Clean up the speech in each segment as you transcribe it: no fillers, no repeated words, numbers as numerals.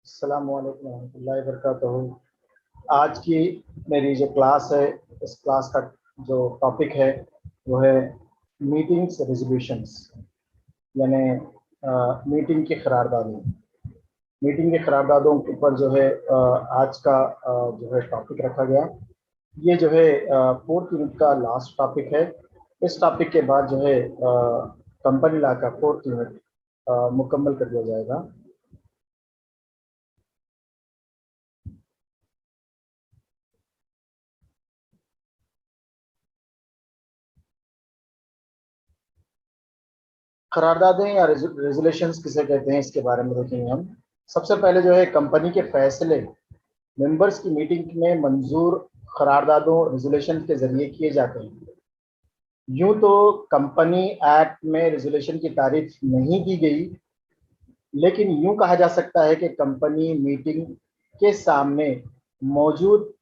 अस्सलामु अलैकुम रहमतुल्लाहि व बरकातहू। आज की मेरी जो क्लास है, इस क्लास का जो टॉपिक है वो है मीटिंग्स रेजोल्यूशंस, यानी मीटिंग की करारदादी। मीटिंग के करारदादों के ऊपर जो है आज का जो है टॉपिक रखा गया। ये जो है फोर्थ यूनिट का लास्ट टॉपिक है। इस टॉपिक के बाद जो है कंपनी लॉ का फोर्थ यूनिट मुकम्मल कर दिया जाएगा। करारदादें या रेजुलेशंस किसे कहते हैं, इसके बारे में देखेंगे हम। सबसे पहले जो है कंपनी के फैसले मेंबर्स की मीटिंग में मंजूर करारदादों रेजुलेशन के जरिए किए जाते हैं। यूं तो कंपनी एक्ट में रेजुलेशन की तारीफ नहीं की गई, लेकिन यूं कहा जा सकता है कि कंपनी मीटिंग के सामने मौजूद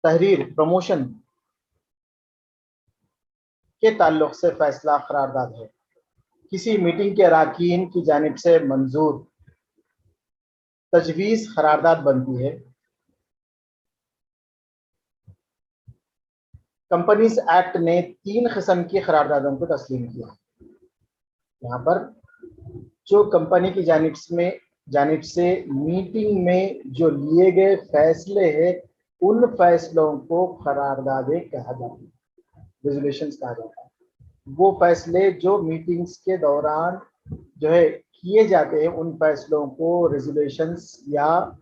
तहरीर प्रमोशन के ताल्लुक से फैसला करारदाद है। किसी मीटिंग के अरकान की जानिब से मंजूर तजवीज़ करारदाद बनती है। कंपनीज एक्ट ने 3 किस्म की करारदादों को तस्लीम किया। यहाँ पर जो कंपनी की जानिब से मीटिंग में जो लिए गए फैसले हैं, उन फैसलों को करारदादें कहा जाता है, रेजुलेशंस कहा जाता है। वो फैसले जो मीटिंग्स के दौरान जो है किए जाते हैं, उन फैसलों को रेजुलेशंस या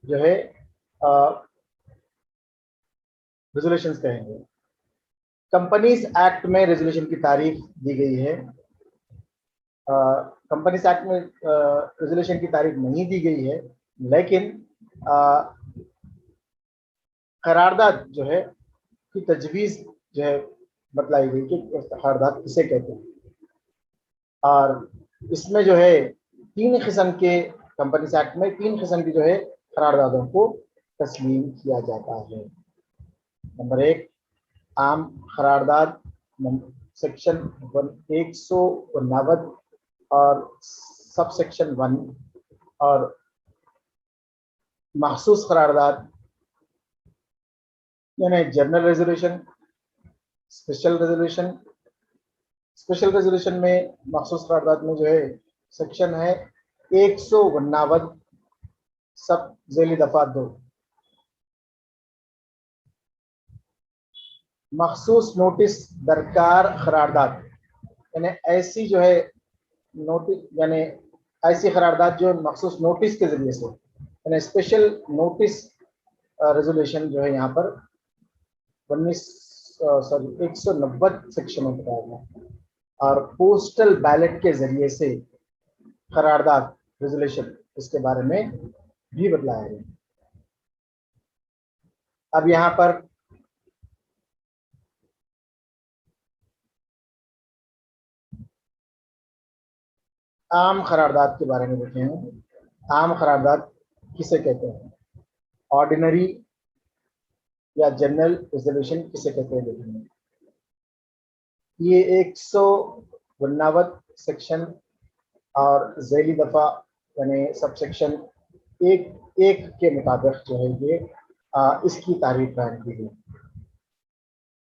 जो है रेजुलेशंस कहेंगे। कंपनीज एक्ट में रेजुलेशन की तारीफ दी गई है। कंपनीज एक्ट में रेजुलेशन की तारीफ नहीं दी गई है, लेकिन करारदाद जो है की तजवीज़ जो है बतलाई गई कि करारदाद किसे कहते हैं। और इसमें जो है 3 किस्म के कंपनीज एक्ट में 3 किस्म की जो है करारदादों को तस्लीम किया जाता है। नंबर 1, आम करारदाद सेक्शन 159 और सब सेक्शन 1, और मखसूस करारदाद यानी general resolution, special resolution. Special resolution में मखसूस करारदाद में जो है सेक्शन है 159 सब झेली दफा 2। मखसूस नोटिस दरकार करारदाद यानी ऐसी जो है नोटिस, यानी ऐसी करारदाद जो मखसूस नोटिस के जरिए से, यानी स्पेशल नोटिस रेजोल्यूशन जो है यहाँ पर 190 सेक्शन में बताया गया। और पोस्टल बैलेट के जरिए से करारदाद रेजोल्यूशन, इसके बारे में भी बतलाया गया। अब यहाँ पर आम करारदाद के बारे में देखें। आम करारदाद किसे कहते हैं, ऑर्डिनरी या जनरल रेजोल्यूशन किसे कहते हैं देखेंगे। ये 159 सेक्शन और झेली दफा यानी सब सेक्शन 1 के मुताबिक जो है ये इसकी तारीफ बयान की गई।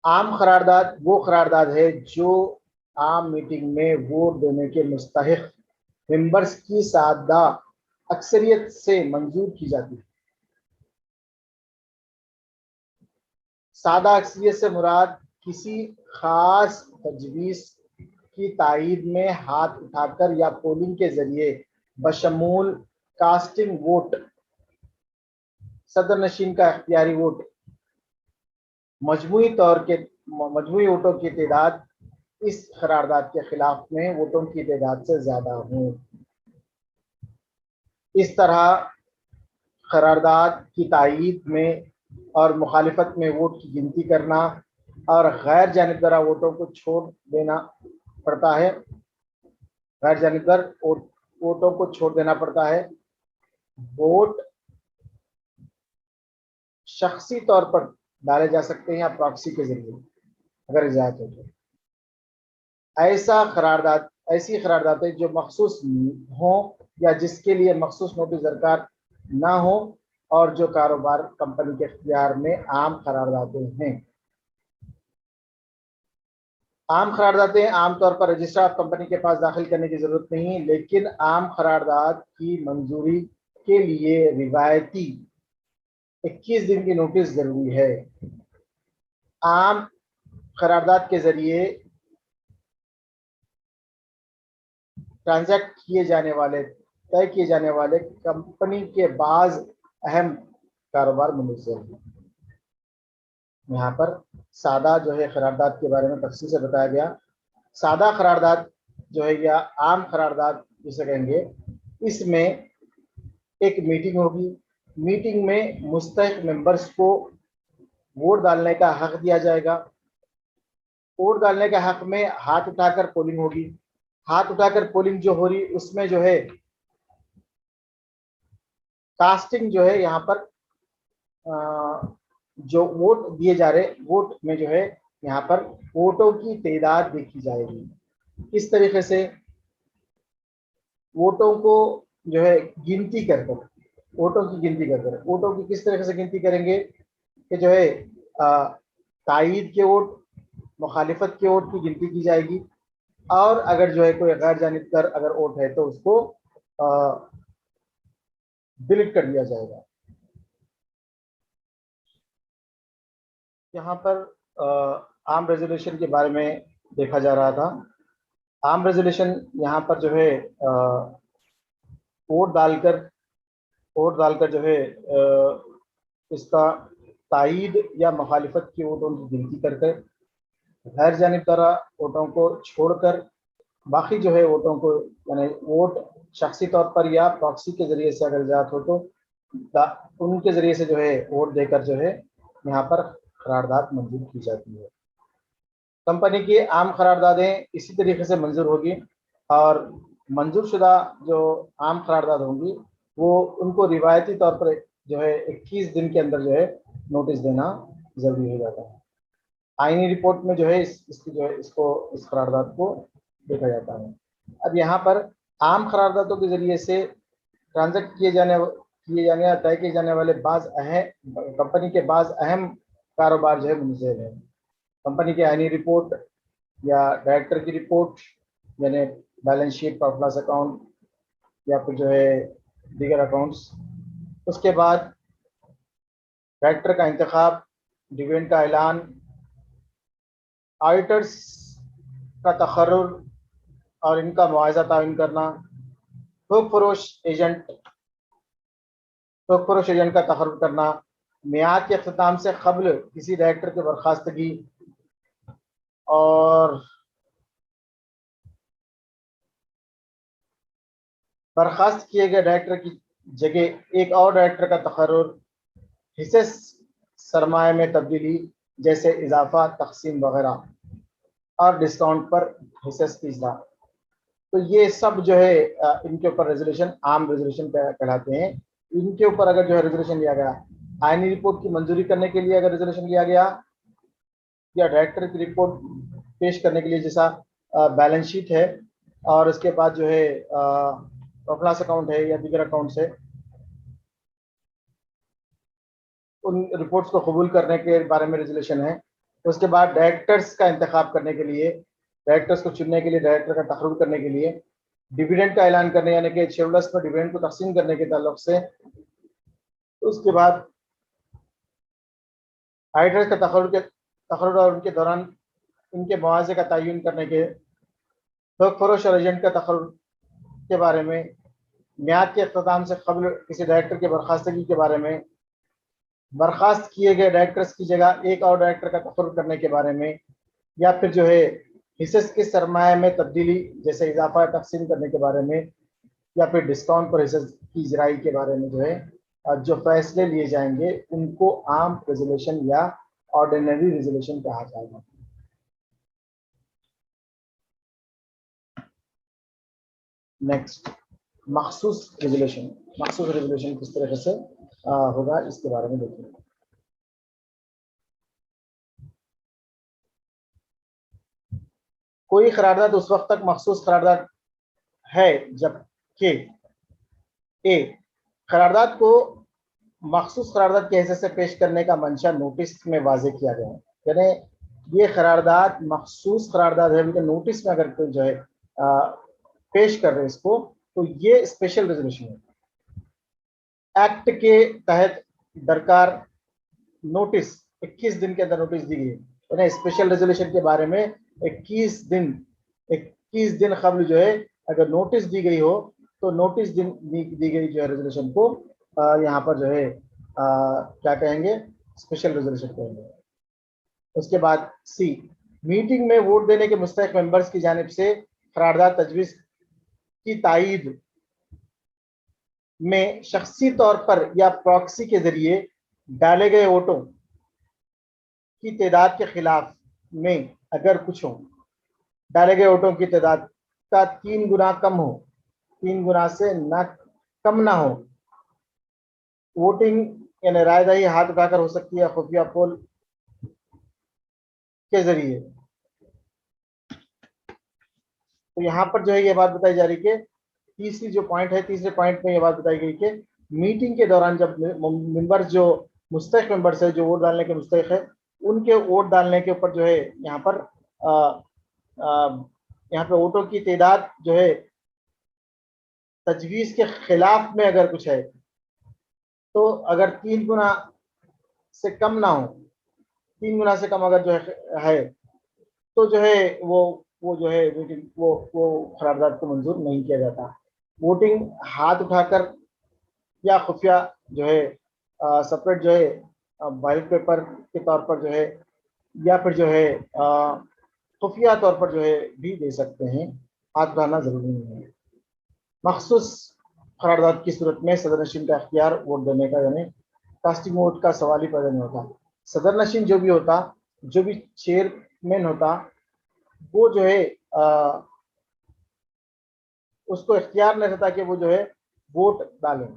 आम करारदाद वो करारदाद है जो आम मीटिंग में वोट देने के मुस्तहिक मेंबर्स की सादा अक्सरियत से मंजूर की जाती है। सादा अक्सरियत से मुराद किसी खास तजवीज़ की तायीद में हाथ उठाकर या पोलिंग के जरिए बशमूल कास्टिंग वोट, सदर नशीन का इख्तियारी वोट, मजमूई वोटों की तादाद इस करारदाद के खिलाफ में वोटों की तादाद से ज्यादा हो। इस तरह करारदाद की तायीद में और मुखालिफत में वोट की गिनती करना और गैर जानिबदार वोटों को छोड़ देना पड़ता है। गैर जानिबदार वोटों को छोड़ देना पड़ता है। वोट शख्सी तौर पर डाले जा सकते हैं या प्रॉक्सी के जरिए, अगर इजाजत हो तो। ऐसा करारदाद ऐसी करारदादें जो मखसूस हों या जिसके लिए मखसूस नोटिस दरकार ना हो और जो कारोबार कंपनी के इख्तियार में आम करारदादें हैं। आम करारदादें आमतौर पर रजिस्ट्रार ऑफ कंपनी के पास दाखिल करने की जरूरत नहीं, लेकिन आम करारदाद की मंजूरी के लिए रिवायती 21 दिन की नोटिस जरूरी है। आम करारदाद के जरिए ट्रांजैक्ट किए जाने वाले, तय किए जाने वाले कंपनी के बाज अहम कारोबार मुनज़्ज़म हैं। यहाँ पर सादा जो है करारदाद के बारे में तफसील से बताया गया। सादा करारदाद जो है या आम करारदाद जिसे कहेंगे, इसमें एक मीटिंग होगी। मीटिंग में मुस्तहिक मेंबर्स को वोट डालने का हक दिया जाएगा। वोट डालने के हक में हाथ उठाकर पोलिंग होगी। हाथ उठाकर पोलिंग जो हो रही उसमें जो है कास्टिंग जो है, यहाँ पर जो वोट दिए जा रहे वोट में जो है यहाँ पर वोटों की तादाद देखी जाएगी। किस तरीके से वोटों को जो है गिनती कर कर, वोटों की गिनती कर कर, वोटों की किस तरीके से गिनती करेंगे कि जो है तायीद के वोट, मुखालिफत के वोट की गिनती की जाएगी और अगर जो है कोई गैर जानिबदार अगर वोट है तो उसको डिलीट कर दिया जाएगा। यहाँ पर आम रेजोल्यूशन के बारे में देखा जा रहा था। आम रेजोल्यूशन यहाँ पर जो है वोट डालकर जो है इसका तायीद या मुखालिफत की वोटों की गिनती करके गैर जानिबदार वोटों को छोड़कर बाकी जो है वोटों को, यानी वोट शख्सी तौर पर या प्रॉक्सी के जरिए से अगर जात हो तो उनके जरिए से जो है वोट देकर जो है यहाँ पर करारदाद मंजूर की जाती है। कंपनी की आम करारदादें इसी तरीके से मंजूर होगी और मंजूर शुदा जो आम करारदाद होंगी वो उनको रिवायती तौर पर जो है 21 दिन के अंदर जो है नोटिस देना जरूरी हो जाता है। आईनी रिपोर्ट में जो है इसकी जो है इस करारदाद को देखा जाता है। अब यहाँ पर आम करारदादों के जरिए से ट्रांजैक्ट किए जाने या तय किए जाने वाले कंपनी के बाज अहम कारोबार जो है मुनज़्ज़म है। कंपनी की आईनी रिपोर्ट या डायरेक्टर की रिपोर्ट, यानी balance sheet, profit loss account या फिर जो है दीगर अकाउंट्स। उसके बाद डायरेक्टर का इंतखाब, डिविडेंड का ऐलान, ऑडिटर्स का तकर्रुर और इनका मुआवजा तायन करना, थोक फरोश एजेंट का तकर्रुर करना, मियाद के अख्ताम से कबल किसी डायरेक्टर की बर्खास्तगी और बर्खास्त किए गए डायरेक्टर की जगह एक और डायरेक्टर का तकर्रुर, हिस्से सरमाए में तब्दीली जैसे इजाफा, तकसीम वगैरह और डिस्काउंट पर हिस्से की इजरा। तो ये सब जो है इनके ऊपर रेजोल्यूशन आम रेजोल्यूशन कहलाते हैं। इनके ऊपर अगर जो है रेजोल्यूशन लिया गया, आईनी रिपोर्ट की मंजूरी करने के लिए अगर रेजोल्यूशन लिया गया या डायरेक्टर की रिपोर्ट पेश करने के लिए, जैसा बैलेंस शीट है और उसके बाद जो है प्रॉफिट लॉस अकाउंट है या दीगर अकाउंट्स है, उन रिपोर्ट्स को कबूल करने के बारे में रेजोल्यूशन है। उसके बाद डायरेक्टर्स का इंतखाब करने के लिए, डायरेक्टर्स को चुनने के लिए, डायरेक्टर का तकर्रुर करने के लिए, डिविडेंड का ऐलान करने यानी कि शेयरहोल्डर्स पर डिविडेंड को तकसीम करने के ताल्लुक से, उसके बाद ऑडिटर्स का तकर्रुर और उनके दौरान इनके मुआवजे का तयन करने के, थोक फरोश और एजेंट का तकर्रुर के बारे में, मियाद के अख्ताम से कबल किसी डायरेक्टर की बर्खास्तगी के बारे में, बर्खास्त किए गए डायरेक्टर्स की जगह एक और डायरेक्टर का तकर्रुर करने के बारे में, या फिर जो है हिस्से के सरमाए में तब्दीली जैसे इजाफा तकसीम करने के बारे में, या फिर डिस्काउंट पर हिस्से की इजराई के बारे में जो है जो फैसले लिए जाएंगे उनको आम रेजोल्यूशन या ऑर्डिनरी रेजोल्यूशन कहा जाएगा। नेक्स्ट, मखसूस रेजोल्यूशन किस तरह से होगा इसके बारे में देखिए। कोई करारदाद उस वक्त तक मखसूस करारदाद है जबकि ए करारदाद को मखसूस करारदाद के हिस्से से पेश करने का मंशा नोटिस में वाजे किया गया है, यानी ये करारदाद मखसूस करारदाद है, तो नोटिस में अगर कोई जो है पेश कर रहे हैं इसको, तो ये स्पेशल रेजोल्यूशन है। एक्ट के तहत दरकार नोटिस 21 दिन के अंदर नोटिस दी गई है, स्पेशल रेजोल्यूशन के बारे में 21 दिन कबल जो है अगर नोटिस दी गई हो, तो नोटिस दी गई जो है रेजोल्यूशन को यहाँ पर जो है क्या कहेंगे, स्पेशल रेजोल्यूशन कहेंगे। उसके बाद सी, मीटिंग में वोट देने के मुस्तहिक मेंबर्स की जानिब से करारदाद तजवीज़ की तायीद में शख्सी तौर पर या प्रॉक्सी के जरिए डाले गए वोटों की तादाद के खिलाफ में अगर कुछ हो, डाले गए वोटों की तादाद का 3 गुना कम हो, 3 गुना से ना कम ना हो, वोटिंग यानी रायदही हाथ उठाकर हो सकती है, खुफिया पोल के जरिए। तो यहाँ पर जो है ये बात बताई जा रही कि तीसरी जो पॉइंट है, तीसरे पॉइंट में ये बात बताई गई कि मीटिंग के दौरान जब मेंबर्स जो मुस्तहिक मेंबर्स है, जो वोट डालने के मुस्तहिक है, उनके वोट डालने के ऊपर जो है यहाँ पर यहाँ पे वोटों की तादाद जो है तजवीज़ के खिलाफ में अगर कुछ है, तो अगर 3 गुना से कम ना हो, 3 गुना से कम अगर जो है तो जो है वो जो है वोटिंग वो करारदाद को मंजूर नहीं किया जाता। वोटिंग हाथ उठाकर या खुफिया जो है सेपरेट जो है बैलेट पेपर के तौर पर जो है, या फिर जो है खुफिया तौर पर जो है भी दे सकते हैं, हाथ उठाना जरूरी नहीं है। मखसूस करारदाद की सूरत में सदर नशीन का इख्तियार वोट देने का, यानी कास्टिंग वोट का सवाल ही पैदा नहीं होता। सदर नशीन जो भी होता, जो भी चेयरमैन होता, वो जो है उसको इख्तियार नहीं रहता कि वो जो है वोट डालें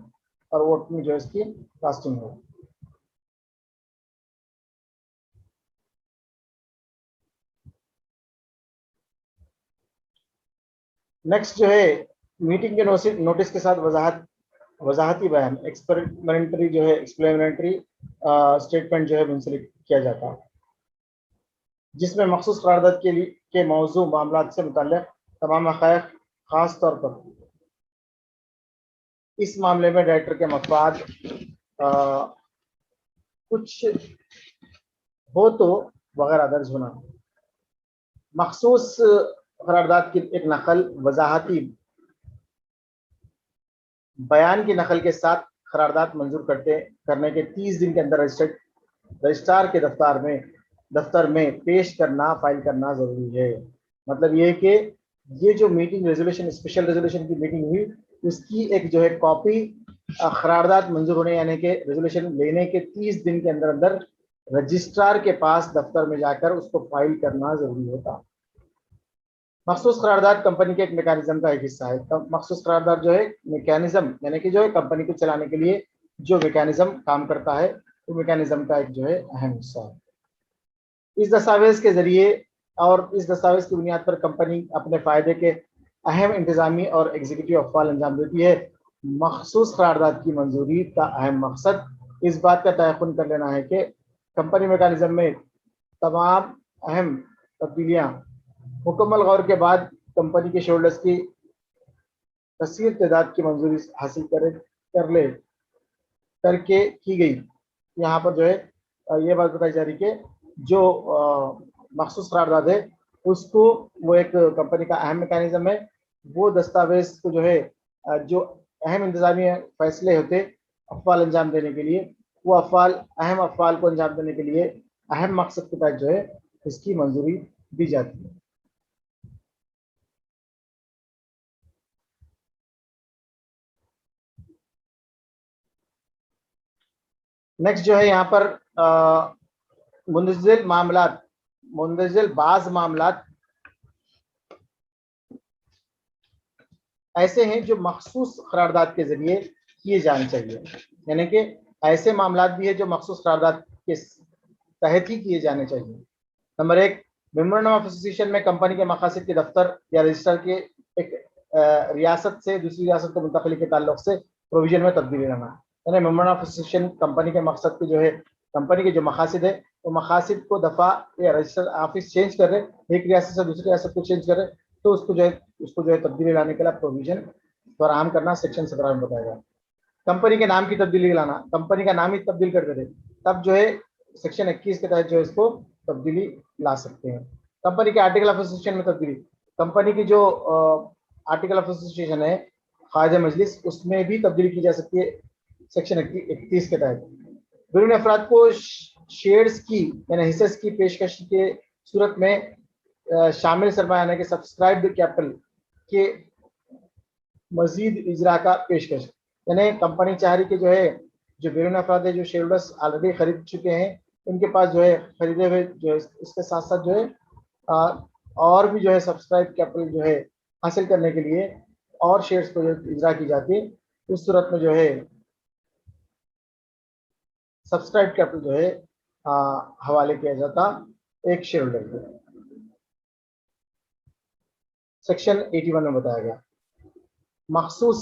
और वोट में जो है इसकी कास्टिंग हो। नेक्स्ट जो है मीटिंग के नोटिस के साथ वजाहती बयान, एक्सप्लेनेटरी जो है एक्सप्लेनेटरी स्टेटमेंट जो है मुंसलिक किया जाता, जिसमें मखसूस करारदाद के मौजू मामलात से मुताल्लिक़ तमाम हक़ाइक़, खास तौर पर इस मामले में डायरेक्टर के मफाद कुछ हो तो वगैरह दर्ज होना। मखसूस करारदाद की एक नकल वजाहती बयान की नकल के साथ करारदाद मंजूर करने के 30 दिन के अंदर रजिस्ट्रार के दफ्तर में पेश करना, फाइल करना जरूरी है। मतलब ये कि ये जो मीटिंग रेजोल्यूशन, स्पेशल रेजोल्यूशन की मीटिंग हुई, उसकी एक जो है कॉपी करारदाद मंजूर होने यानी कि रेजोल्यूशन लेने के 30 दिन के अंदर अंदर रजिस्ट्रार के पास दफ्तर में जाकर उसको फाइल करना जरूरी होता। मखसूस करारदाद कंपनी के एक मैकेनिज्म का एक हिस्सा है। मखसूस करारदाद जो है मैकेनिज्म, यानी कि जो है कंपनी को चलाने के लिए जो मैकेनिज्म काम करता है, वो मैकेनिज्म का एक जो है अहम हिस्सा है। इस दस्तावेज के जरिए और इस दस्तावेज की बुनियाद पर कंपनी अपने फायदे के अहम इंतजामी और एग्जीक्यूटिव अफ़आल अंजाम देती है। मखसूस करारदाद की मंजूरी का अहम मकसद इस बात का तयक़ुन कर लेना है कि कंपनी मैकेनिज्म में तमाम अहम तब्दीलियाँ मुकम्मल गौर के बाद कंपनी के शेयरहोल्डर्स की कसीर तादाद की मंजूरी हासिल करके की गई। यहाँ पर जो है ये बात बताई जा रही कि जो मखसूस करारदाद है उसको, वो एक कंपनी का अहम मैकेनिज्म है। वो दस्तावेज को जो है जो अहम इंतजामी फैसले होते अफ़आल अंजाम देने के लिए, वो अहम अफ़आल को अंजाम देने के लिए अहम मकसद के तहत जो है इसकी मंजूरी दी जाती है। नेक्स्ट जो है यहाँ पर मुंदजिल बाज मामलात ऐसे हैं जो मखसूस करारदाद के जरिए किए जाने चाहिए, यानी कि ऐसे मामलात भी है जो मखसूस करारदाद के तहत ही किए जाने चाहिए। नंबर 1, मेमोरेंडम ऑफ एसोसिएशन में कंपनी के मकासद के दफ्तर या रजिस्टर के एक रियासत से दूसरी रियासत को मुंतकिली के ताल्लुक से प्रोविजन में तब्दीली लाना। यानी मेमोरेंडम ऑफ एसोसिएशन कंपनी के मकसद के जो है, कंपनी के जो मकासद है, तो मकासद को दफा या रजिस्टर ऑफिस चेंज कर रहे, एक रियासत से दूसरी रियासत को चेंज कर रहे, तो उसको जो है तब्दीली लाने के लिए प्रोविजन फराहम करना सेक्शन 17 में बताया गया। कंपनी के नाम की तब्दीली लाना, कंपनी का नाम ही तब्दील कर देते, तब जो है सेक्शन 21 के तहत जो है इसको तब्दीली ला सकते हैं। कंपनी के आर्टिकल ऑफ एसोसिएशन में तब्दीली, कंपनी की जो आर्टिकल ऑफ एसोसिएशन है खारिज मजलिस, उसमें भी तब्दीली की जा सकती है सेक्शन 31 के तहत। विभिन्न अफराद को शेयर्स की यानी हिस्से की पेशकश के सूरत में शामिल सरमाया यानी कि सब्सक्राइब्ड कैपिटल के मजीद इजरा का पेशकश, यानी कंपनी चाह रही कि जो है जो बेरून अफराद है, जो शेयर होल्डर्स ऑलरेडी खरीद चुके हैं, उनके पास जो है खरीदे हुए जो है इसके साथ साथ जो है और भी जो है सब्सक्राइब कैपिटल जो है हासिल करने के लिए और शेयर्स को जो इजरा की जाती है, उस सूरत में जो है सब्सक्राइब कैपिटल जो है हवाले किया जाता एक शेयर होल्डर को। सेक्शन 81 में बताया गया मखसूस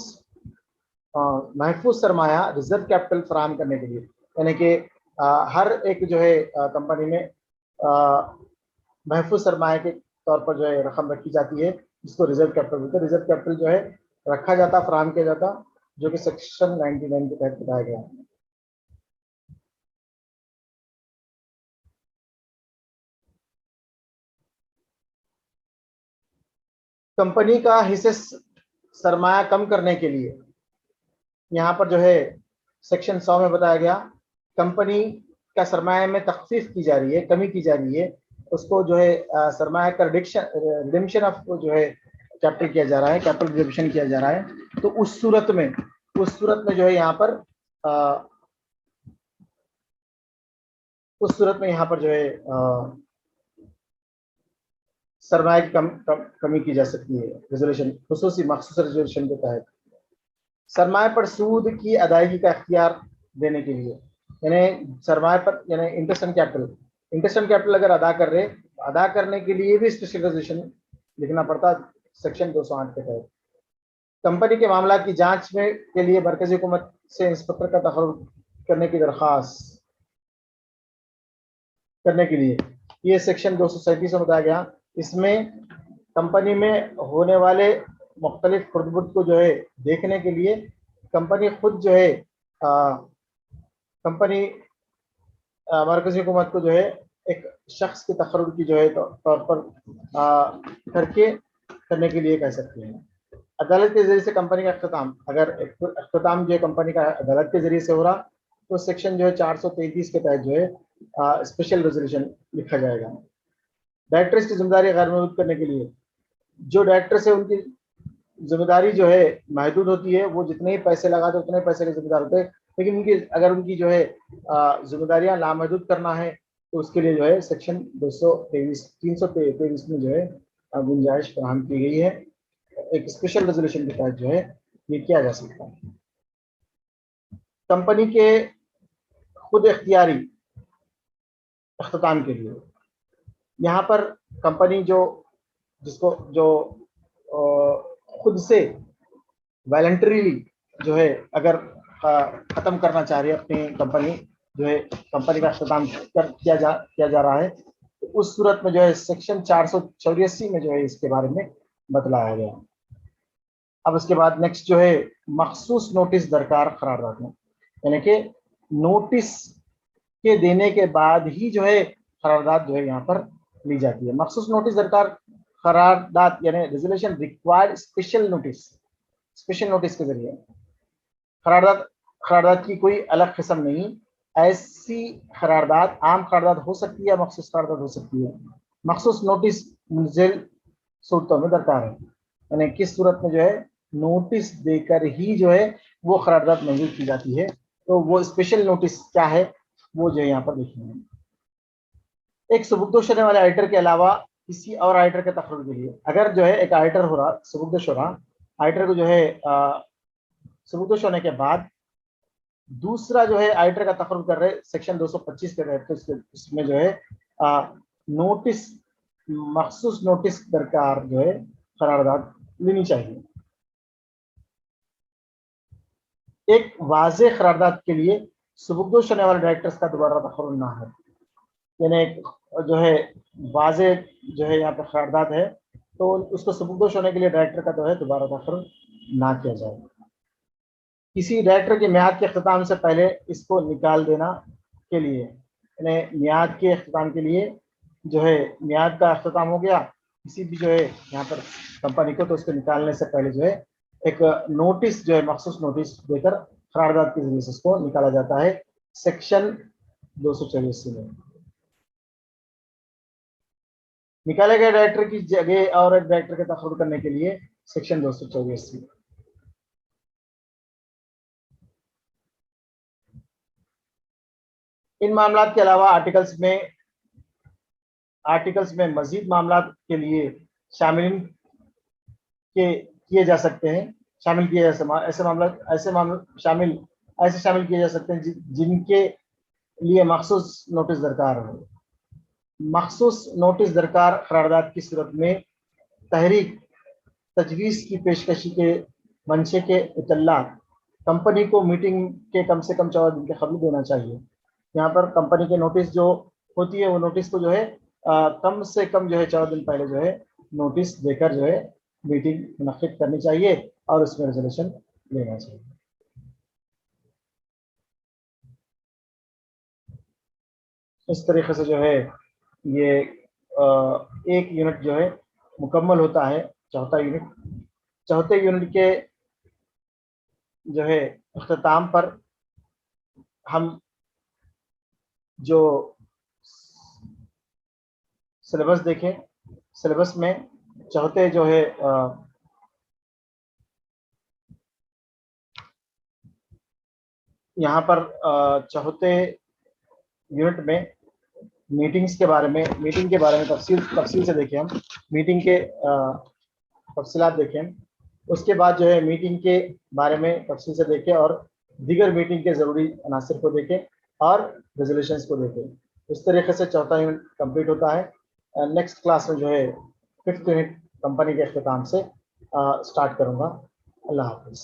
महफूज सरमाया रिजर्व कैपिटल फराहम करने के लिए, यानी कि हर एक जो है कंपनी में महफूज सरमाया के तौर पर जो है रकम रखी जाती है, जिसको रिजर्व कैपिटल बोलते हैं। रिजर्व कैपिटल जो है रखा जाता, फराहम किया जाता, जो कि सेक्शन 99 के तहत बताया गया। कंपनी का हिस्से सरमाया कम करने के लिए यहाँ पर जो है सेक्शन 100 में बताया गया, कंपनी का सरमाया में तखफीफ की जा रही है, कमी की जा रही है, उसको जो है सरमाया का रिडम्पशन ऑफ जो है कैपिटल किया जा रहा है, कैपिटल रिडम्पशन किया जा रहा है। तो उस सूरत में जो है यहाँ पर यहाँ पर जो है सरमाया की कमी की जा सकती है रेजोल्यूशन, खुसूसी मखसूस रेजोल्यूशन के तहत। सरमाया पर सूद की अदायगी का इख्तियार देने के लिए, यानी सरमाया पर यानी इंटरेस्ट कैपिटल अगर अदा करने के लिए भी स्पेशल रेजोल्यूशन लिखना पड़ता सेक्शन 208 के तहत। कंपनी के मामला की जांच में के लिए मरकजी हुकूमत से इंस्पेक्टर का तखर्रुज करने की दरख्वास्त करने के लिए ये सेक्शन 237 में बताया गया। इसमें कंपनी में होने वाले मुख्तलिफ खुर्द-बुर्द को जो है देखने के लिए कंपनी खुद जो है कंपनी मरकजी हुकूमत को जो है एक शख्स के तखर्रुज की जो है तौर पर करने के लिए कह सकते हैं। अदालत के जरिए से कंपनी का अख्ताम, अगर अख्ताम जो है कंपनी का अदालत के जरिए से हो रहा, तो सेक्शन जो है 433 के तहत जो है स्पेशल रेजोल्यूशन लिखा जाएगा। डायरेक्टर्स की जिम्मेदारी गैर महदूद करने के लिए, जो डायरेक्टर्स है उनकी जिम्मेदारी जो है महदूद होती है, वो जितने ही पैसे लगाते उतने पैसे के जिम्मेदार होते हैं, लेकिन उनकी जो है जिम्मेदारियां लामहदूद करना है, तो उसके लिए जो है सेक्शन 323 में जो है गुंजाइश फराहम की गई है। एक स्पेशल रेजोल्यूशन के तहत जो है ये किया जा सकता है। कंपनी के खुद इख्तियारी अख्ताम के लिए, यहाँ पर कंपनी जिसको खुद से वॉलंटरीली जो है अगर खत्म करना चाह रही है अपनी कंपनी, जो है कंपनी का अख्ताम किया जा रहा है, तो उस सूरत में जो है सेक्शन 484 में जो है इसके बारे में बतलाया गया। अब उसके बाद नेक्स्ट जो है मखसूस नोटिस दरकार करारदाद में, यानी कि नोटिस के देने के बाद ही जो है करारदाद जो है यहाँ पर ली जाती है। मखसूस नोटिस दरकार करारदाद यानी रेजोल्यूशन रिक्वायर्ड स्पेशल नोटिस के जरिए करारदाद की कोई अलग किस्म नहीं। ऐसी करारदाद आम करारदाद हो सकती है या मखसूस करारदाद हो सकती है। मखसूस नोटिस मुंजिल सूरतों में दरकार है, यानी किस सूरत में जो है नोटिस देकर ही जो है वो करारदाद मंजूर की जाती है। तो वो स्पेशल नोटिस क्या है वो जो है यहाँ पर देखेंगे। एक सबूकदोश होने वाले आइटर के अलावा किसी और आइटर के तखर्रुज के लिए, अगर जो है एक आइटर हो रहा, सबूकदोश हो रहा, आइटर को जो है सबूकदोश होने के बाद दूसरा जो है आइटर का तखर्रुज कर रहे सेक्शन 225 के तहत, तो इसमें जो है नोटिस मखसूस नोटिस दरकार जो है करारदाद लेनी चाहिए। एक वाज़े करारदाद के लिए सुबुकदोश होने वाले डायरेक्टर्स का दोबारा तखर्रुज ना है, यानी जो है वाज़े जो है यहाँ पे करारदाद है तो उसको सुबुकदोश होने के लिए डायरेक्टर का जो है दोबारा तखर्रुज ना किया जाए। किसी डायरेक्टर की मियाद के अख्ताम से पहले इसको निकाल देना के लिए, यानी मियाद के अख्ताम के लिए जो है मियाद का अख्ताम हो गया किसी भी जो है यहाँ पर कंपनी को, तो उसको निकालने से पहले जो है एक नोटिस जो है मखसूस नोटिस देकर करारदाद के जरिए से उसको निकाला जाता है सेक्शन 284 में। निकाले गए डायरेक्टर की जगह और एक डायरेक्टर के तखर्रुज करने के लिए सेक्शन 284। इन मामलात के अलावा आर्टिकल्स में मजीद मामलात के लिए शामिल किए जा सकते हैं, शामिल किए जा सकते हैं जिनके लिए मखसूस नोटिस दरकार हो। मखसूस नोटिस दरकार करारदाद की सूरत में तहरीक तजवीज़ की पेशकशी के मंशे के इतला कंपनी को मीटिंग के कम से कम 14 दिन के कबल देना चाहिए। यहाँ पर कंपनी के नोटिस जो होती है वो नोटिस को जो है कम से कम जो है 14 दिन पहले जो है नोटिस देकर जो है मीटिंग मुनक्किद करनी चाहिए और उसमें रेजोल्यूशन लेना चाहिए। इस तरीके से जो है ये एक यूनिट जो है मुकम्मल होता है। चौथे यूनिट के जो है अख्ताम पर हम जो सिलेबस देखें, सिलेबस में चौथे जो है यहाँ पर चौथे यूनिट में मीटिंग के बारे में तफसील से देखें हम, मीटिंग के तफसीलात देखें, उसके बाद जो है मीटिंग के बारे में तफसील से देखें और दीगर मीटिंग के ज़रूरी अनासर को देखें और रेजोल्यूशंस को देखें। इस तरीके से चौथा यूनिट कंप्लीट होता है। नेक्स्ट क्लास में जो है 5th यूनिट कंपनी के अख्ताम से स्टार्ट करूँगा। अल्लाह हाफ़िज़।